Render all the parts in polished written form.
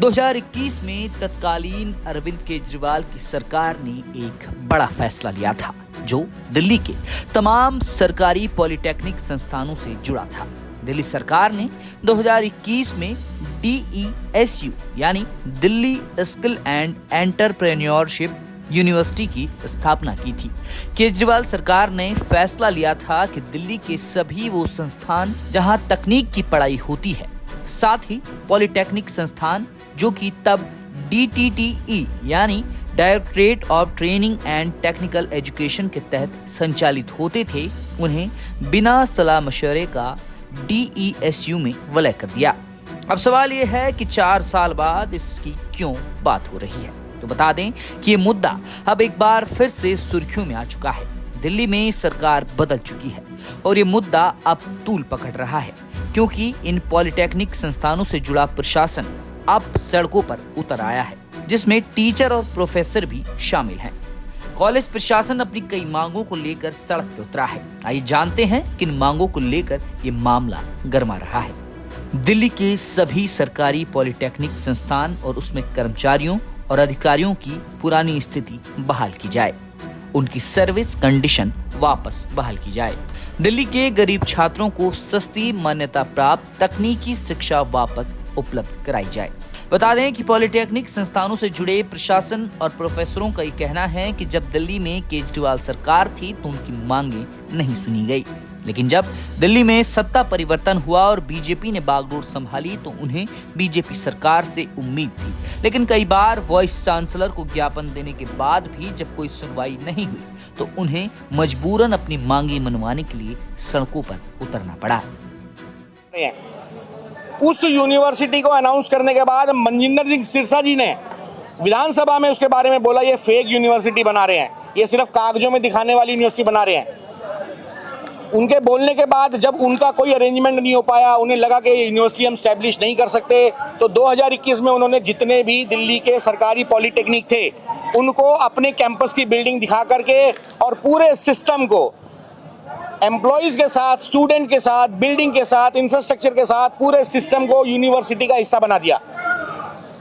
2021 में तत्कालीन अरविंद केजरीवाल की सरकार ने एक बड़ा फैसला लिया था जो दिल्ली के तमाम सरकारी पॉलिटेक्निक संस्थानों से जुड़ा था। दिल्ली सरकार ने 2021 में DESU यानी Delhi skill and entrepreneurship university की स्थापना की थी। केजरीवाल सरकार ने फैसला लिया था कि दिल्ली के सभी वो संस्थान जहां तकनीक की पढ़ाई होती है, साथ ही पॉलिटेक्निक संस्थान जो कि तब DTTE यानी directorate of training and technical education के तहत संचालित होते थे, उन्हें बिना सलाह मशवरे का DESU में विलय कर दिया। अब सवाल यह है कि 4 साल बाद इसकी क्यों बात हो रही है। तो बता दें कि ये मुद्दा अब एक बार फिर से सुर्खियों में आ चुका है। दिल्ली में सरकार बदल चुकी है और ये मुद्दा अब तूल पकड़ रहा है, क्योंकि इन पॉलिटेक्निक संस्थानों से जुड़ा प्रशासन अब सड़कों पर उतर आया है, जिसमें टीचर और प्रोफेसर भी शामिल हैं। कॉलेज प्रशासन अपनी कई मांगों को लेकर सड़क पर उतरा है। आइए जानते हैं किन मांगों को लेकर ये मामला गर्मा रहा है। दिल्ली के सभी सरकारी पॉलिटेक्निक संस्थान और उसमें कर्मचारियों और अधिकारियों की पुरानी स्थिति बहाल की जाए, उनकी सर्विस कंडीशन वापस बहाल की जाए। दिल्ली के गरीब छात्रों को सस्ती मान्यता प्राप्त तकनीकी शिक्षा वापस उपलब्ध कराई जाए। बता दें कि पॉलिटेक्निक संस्थानों से जुड़े प्रशासन और प्रोफेसरों का ये कहना है कि जब दिल्ली में केजरीवाल सरकार थी तो उनकी मांगें नहीं सुनी गई, लेकिन जब दिल्ली में सत्ता परिवर्तन हुआ और बीजेपी ने बागडोर संभाली तो उन्हें बीजेपी सरकार से उम्मीद थी। लेकिन कई बार वाइस चांसलर को ज्ञापन देने के बाद भी जब कोई सुनवाई नहीं हुई तो उन्हें मजबूरन अपनी मांगे मनवाने के लिए सड़कों पर उतरना पड़ा। उस यूनिवर्सिटी को अनाउंस करने के बाद मनजिंदर सिंह सिरसा जी ने विधानसभा में उसके बारे में बोला ये फेक यूनिवर्सिटी बना रहे हैं, ये सिर्फ कागजों में दिखाने वाली यूनिवर्सिटी बना रहे हैं। उनके बोलने के बाद जब उनका कोई अरेंजमेंट नहीं हो पाया, उन्हें लगा कि यूनिवर्सिटी हम स्टैब्लिश नहीं कर सकते, तो 2021 में उन्होंने जितने भी दिल्ली के सरकारी पॉलिटेक्निक थे उनको अपने कैंपस की बिल्डिंग दिखा करके और पूरे सिस्टम को एम्प्लॉयज़ के साथ, स्टूडेंट के साथ, बिल्डिंग के साथ, इंफ्रास्ट्रक्चर के साथ पूरे सिस्टम को यूनिवर्सिटी का हिस्सा बना दिया।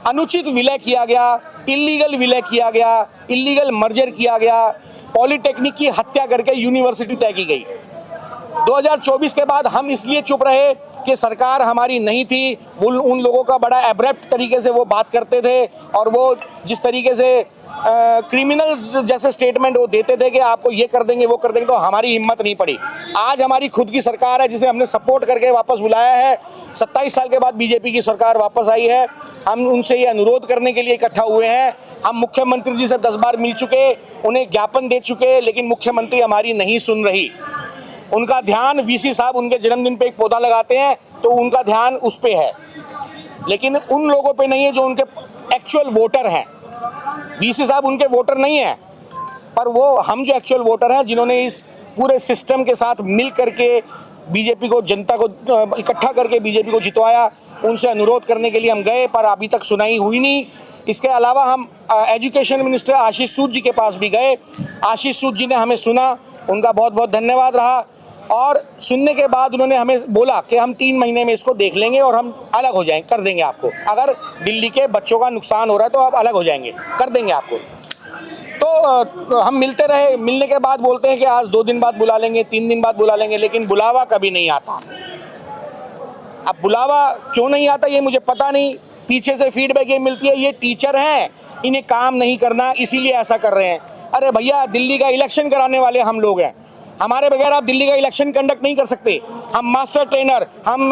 अनुचित विलय किया गया, इलीगल विलय किया गया, इलीगल मर्जर किया गया, पॉलिटेक्निक की हत्या करके यूनिवर्सिटी तय की गई। 2024 के बाद हम इसलिए चुप रहे कि सरकार हमारी नहीं थी। उन लोगों का बड़ा एब्रप्ट तरीके से वो बात करते थे और वो जिस तरीके से क्रिमिनल्स जैसे स्टेटमेंट वो देते थे कि आपको ये कर देंगे वो कर देंगे, तो हमारी हिम्मत नहीं पड़ी। आज हमारी खुद की सरकार है जिसे हमने सपोर्ट करके वापस बुलाया है। 27 साल के बाद बीजेपी की सरकार वापस आई है। हम उनसे ये अनुरोध करने के लिए इकट्ठा हुए हैं। हम मुख्यमंत्री जी से 10 बार मिल चुके, उन्हें ज्ञापन दे चुके, लेकिन मुख्यमंत्री हमारी नहीं सुन रही। उनका ध्यान VC साहब उनके जन्मदिन पे एक पौधा लगाते हैं तो उनका ध्यान उस पे है, लेकिन उन लोगों पे नहीं है जो उनके एक्चुअल वोटर हैं। VC साहब उनके वोटर नहीं है, पर वो हम जो एक्चुअल वोटर हैं जिन्होंने इस पूरे सिस्टम के साथ मिल करके बीजेपी को, जनता को इकट्ठा करके बीजेपी को जितवाया, उनसे अनुरोध करने के लिए हम गए, पर अभी तक सुनाई हुई नहीं। इसके अलावा हम एजुकेशन मिनिस्टर आशीष सूद जी के पास भी गए। आशीष सूद जी ने हमें सुना, उनका बहुत बहुत धन्यवाद रहा। और सुनने के बाद उन्होंने हमें बोला कि हम 3 महीने में इसको देख लेंगे और हम अलग हो जाएंगे, कर देंगे आपको। अगर दिल्ली के बच्चों का नुकसान हो रहा है तो आप अलग हो जाएंगे, कर देंगे आपको। तो हम मिलते रहे। मिलने के बाद बोलते हैं कि आज 2 दिन बाद बुला लेंगे, 3 दिन बाद बुला लेंगे, लेकिन बुलावा कभी नहीं आता। अब बुलावा क्यों नहीं आता ये मुझे पता नहीं। पीछे से फीडबैक ये मिलती है ये टीचर हैं, इन्हें काम नहीं करना इसीलिए ऐसा कर रहे हैं। अरे भैया, दिल्ली का इलेक्शन कराने वाले हम लोग हैं, हमारे बगैर आप दिल्ली का इलेक्शन कंडक्ट नहीं कर सकते। हम मास्टर ट्रेनर, हम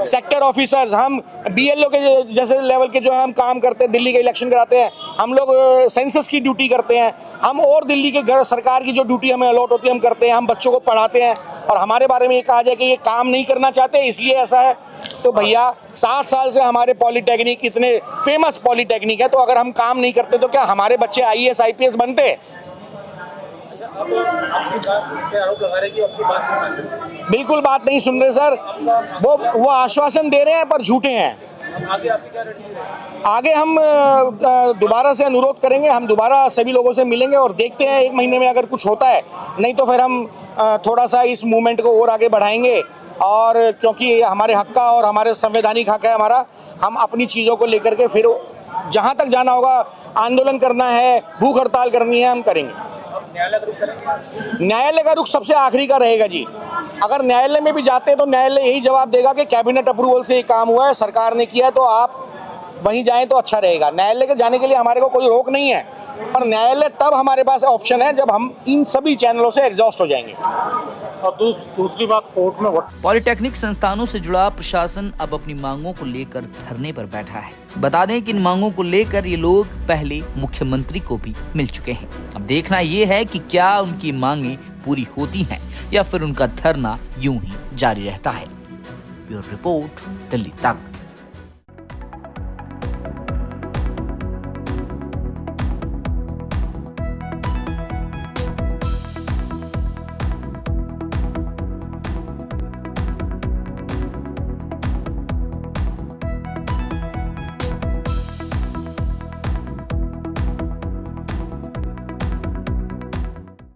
सेक्टर ऑफिसर्स, हम BLO के जैसे लेवल के जो हम काम करते हैं, दिल्ली का इलेक्शन कराते हैं। हम लोग सेंसस की ड्यूटी करते हैं, हम और दिल्ली के घर सरकार की जो ड्यूटी हमें अलॉट होती है हम करते हैं। हम बच्चों को पढ़ाते हैं और हमारे बारे में ये कहा जाए कि ये काम नहीं करना चाहते इसलिए ऐसा है। तो भैया, 60 साल से हमारे पॉलिटेक्निक इतने फेमस पॉलिटेक्निक है, तो अगर हम काम नहीं करते तो क्या हमारे बच्चे IAS IPS बनते? बिल्कुल बात नहीं सुन रहे सर। वो आश्वासन दे रहे हैं पर झूठे हैं। आगे हम दोबारा से अनुरोध करेंगे, हम दोबारा सभी लोगों से मिलेंगे और देखते हैं 1 महीने में अगर कुछ होता है, नहीं तो फिर हम थोड़ा सा इस मूवमेंट को और आगे बढ़ाएंगे। और क्योंकि हमारे हक का और हमारे संवैधानिक हक है हमारा, हम अपनी चीज़ों को लेकर के फिर जहाँ तक जाना होगा, आंदोलन करना है, भूख हड़ताल करनी है, हम करेंगे। न्यायालय का रुख सबसे आखिरी का रहेगा जी। अगर न्यायालय में भी जाते हैं तो न्यायालय यही जवाब देगा कि कैबिनेट अप्रूवल से ये काम हुआ है, सरकार ने किया है, तो आप वहीं जाएं तो अच्छा रहेगा। न्यायालय के जाने के लिए हमारे को कोई रोक नहीं है, पर न्यायालय तब हमारे पास ऑप्शन है जब हम इन सभी चैनलों से एग्जॉस्ट हो जाएंगे। और दूसरी बात, कोर्ट में पॉलिटेक्निक संस्थानों से जुड़ा प्रशासन अब अपनी मांगों को लेकर धरने पर बैठा है। बता दें कि इन मांगों को लेकर ये लोग पहले मुख्यमंत्री को भी मिल चुके हैं। अब देखना ये है कि क्या उनकी मांगे पूरी होती हैं या फिर उनका धरना यूं ही जारी रहता है। ब्यूरो रिपोर्ट, दिल्ली तक।